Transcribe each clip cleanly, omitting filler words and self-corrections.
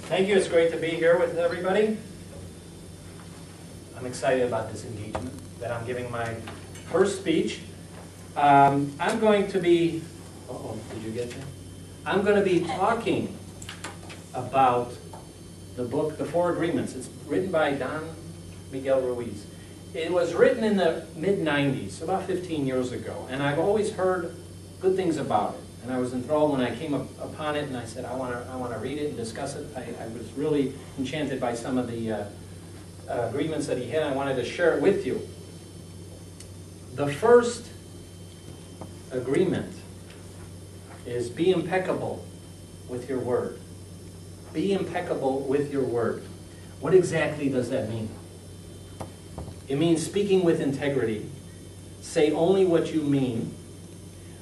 Thank you. It's great to be here with everybody. I'm excited about this engagement that I'm giving my first speech. I'm going to be, did you get that? I'm going to be talking about the book, The Four Agreements. It's written by Don Miguel Ruiz. It was written in the mid-90s, about 15 years ago, and I've always heard good things about it. And I was enthralled when I came upon it, and I said, I want to read it and discuss it. I was really enchanted by some of the agreements that he had. I wanted to share it with you. The first agreement is be impeccable with your word. Be impeccable with your word. What exactly does that mean? It means speaking with integrity. Say only what you mean.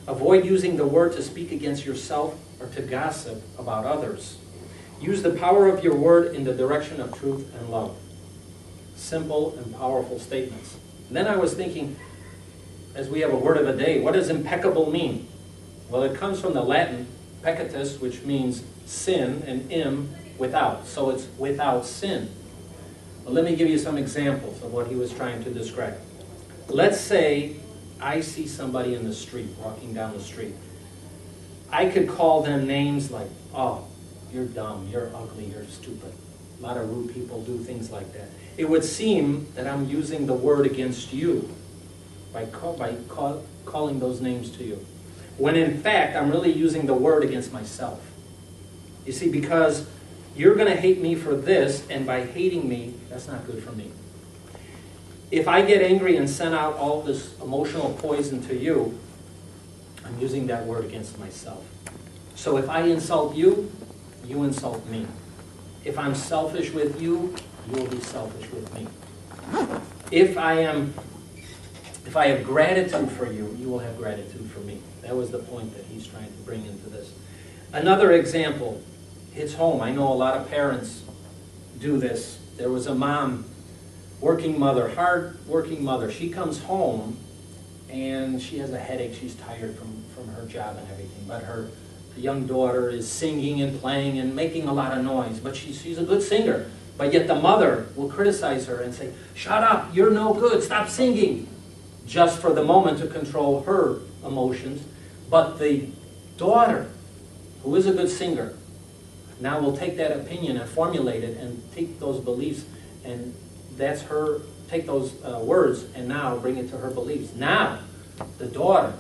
Avoid using the word to speak against yourself or to gossip about others. Use the power of your word in the direction of truth and love. Simple and powerful statements. And then I was thinking, as we have a word of the day, what does impeccable mean? Well, it comes from the Latin peccatus, which means sin, and without. So it's without sin. Well, let me give you some examples of what he was trying to describe. Let's say I see somebody in the street, walking down the street. I could call them names like, oh, you're dumb, you're ugly, you're stupid. A lot of rude people do things like that. It would seem that I'm using the word against you by calling those names to you. When in fact, I'm really using the word against myself. You see, because you're going to hate me for this, and by hating me, that's not good for me. If I get angry and send out all this emotional poison to you, I'm using that word against myself. So if I insult you, you insult me. If I'm selfish with you, you will be selfish with me. If I have gratitude for you, you will have gratitude for me. That was the point that he's trying to bring into this. Another example hits home. I know a lot of parents do this. There was a mom, working mother, hard-working mother. She comes home and she has a headache. She's tired from her job and everything. But her young daughter is singing and playing and making a lot of noise. But she's a good singer. But yet the mother will criticize her and say, shut up, you're no good, stop singing. Just for the moment to control her emotions. But the daughter, who is a good singer, now will take that opinion and formulate it and take those beliefs and that's her, take those words and now bring it to her beliefs. Now, the daughter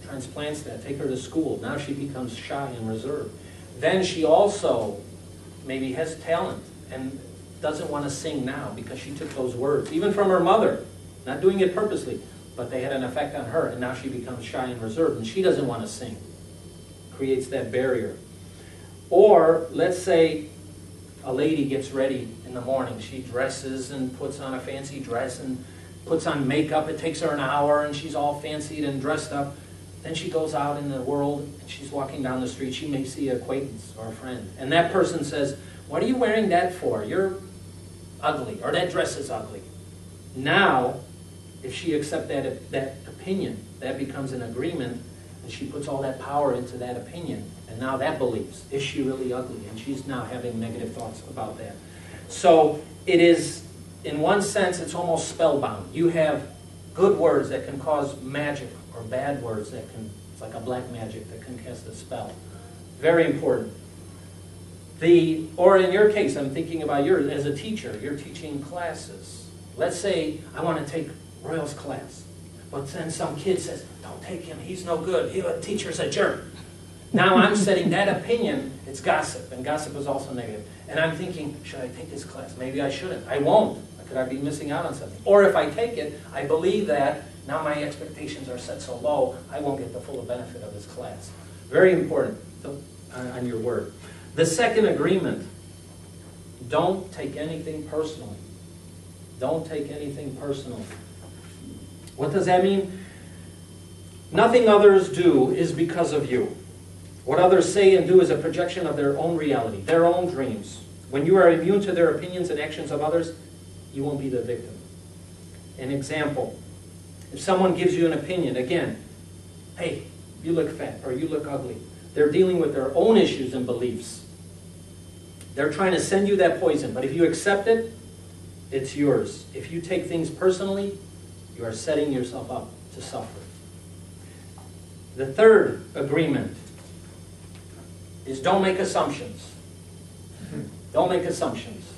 transplants that, take her to school. Now she becomes shy and reserved. Then she also maybe has talent and doesn't want to sing now because she took those words, even from her mother, not doing it purposely, but they had an effect on her, and now she becomes shy and reserved, and she doesn't want to sing. Creates that barrier. Or, let's say, a lady gets ready in the morning. She dresses and puts on a fancy dress and puts on makeup. It takes her an hour and she's all fancied and dressed up. Then she goes out in the world and she's walking down the street. She may see an acquaintance or a friend. And that person says, what are you wearing that for? You're ugly, or that dress is ugly. Now, if she accepts that opinion, that becomes an agreement, and she puts all that power into that opinion. And now that believes, is she really ugly? And she's now having negative thoughts about that. So it is, in one sense, it's almost spellbound. You have good words that can cause magic, or bad words that can, it's like a black magic that can cast a spell. Very important. Or in your case, I'm thinking about yours, as a teacher, you're teaching classes. Let's say I want to take Royal's class, but then some kid says, don't take him, he's no good, the teacher's a jerk. Now I'm setting that opinion, it's gossip, and gossip is also negative. And I'm thinking, should I take this class? Maybe I shouldn't. I won't. Could I be missing out on something? Or if I take it, I believe that now my expectations are set so low, I won't get the full benefit of this class. Very important on your word. The second agreement, don't take anything personally. Don't take anything personally. What does that mean? Nothing others do is because of you. What others say and do is a projection of their own reality, their own dreams. When you are immune to their opinions and actions of others, you won't be the victim. An example, if someone gives you an opinion, again, hey, you look fat or you look ugly. They're dealing with their own issues and beliefs. They're trying to send you that poison, but if you accept it, it's yours. If you take things personally, you are setting yourself up to suffer. The third agreement is don't make assumptions. Don't make assumptions.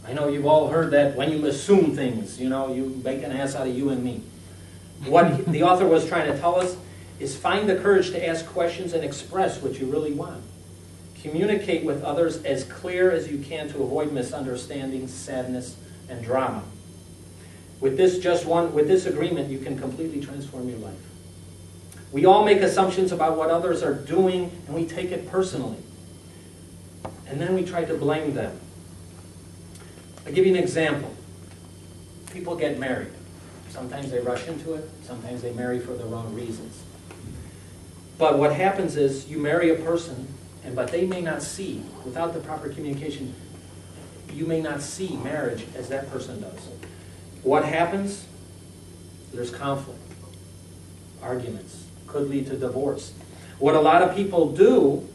I know you've all heard that when you assume things, you make an ass out of you and me. What the author was trying to tell us is find the courage to ask questions and express what you really want. Communicate with others as clear as you can to avoid misunderstandings, sadness, and drama. With this agreement, you can completely transform your life. We all make assumptions about what others are doing, and we take it personally. And then we try to blame them. I'll give you an example. People get married. Sometimes they rush into it. Sometimes they marry for the wrong reasons. But what happens is you marry a person, but they may not see, without the proper communication, you may not see marriage as that person does. What happens? There's conflict, arguments, could lead to divorce. What a lot of people do,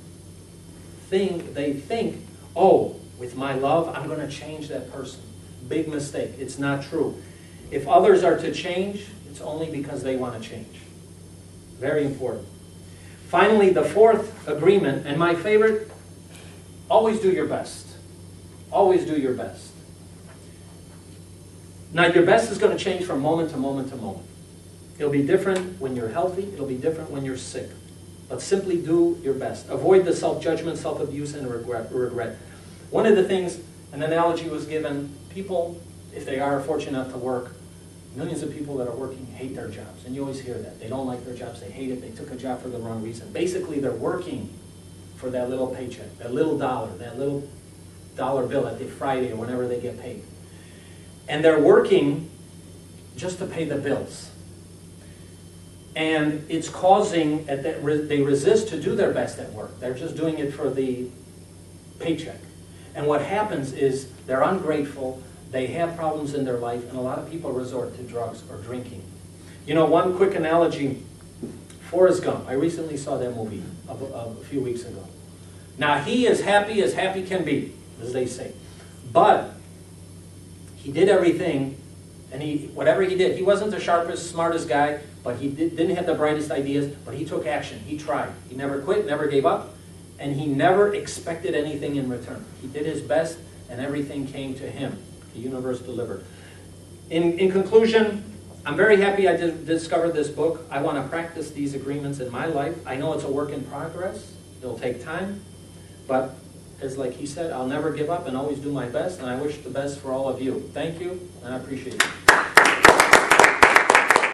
they think, oh, with my love, I'm going to change that person. Big mistake. It's not true. If others are to change, it's only because they want to change. Very important. Finally, the fourth agreement, and my favorite, always do your best. Always do your best. Now, your best is going to change from moment to moment to moment. It'll be different when you're healthy. It'll be different when you're sick. But simply do your best. Avoid the self-judgment, self-abuse, and regret. One of the things, an analogy was given, people, if they are fortunate enough to work, millions of people that are working hate their jobs. And you always hear that. They don't like their jobs. They hate it. They took a job for the wrong reason. Basically, they're working for that little paycheck, that little dollar bill at the Friday or whenever they get paid. And they're working just to pay the bills. And it's causing, they resist to do their best at work. They're just doing it for the paycheck. And what happens is they're ungrateful, they have problems in their life, and a lot of people resort to drugs or drinking. One quick analogy, Forrest Gump. I recently saw that movie a few weeks ago. Now, he is happy as happy can be, as they say. But he did everything, and whatever he did, he wasn't the sharpest, smartest guy, but he didn't have the brightest ideas, but he took action. He tried. He never quit, never gave up, and he never expected anything in return. He did his best, and everything came to him. The universe delivered. In conclusion, I'm very happy I discovered this book. I want to practice these agreements in my life. I know it's a work in progress. It'll take time, but like he said, I'll never give up and always do my best, and I wish the best for all of you. Thank you, and I appreciate it.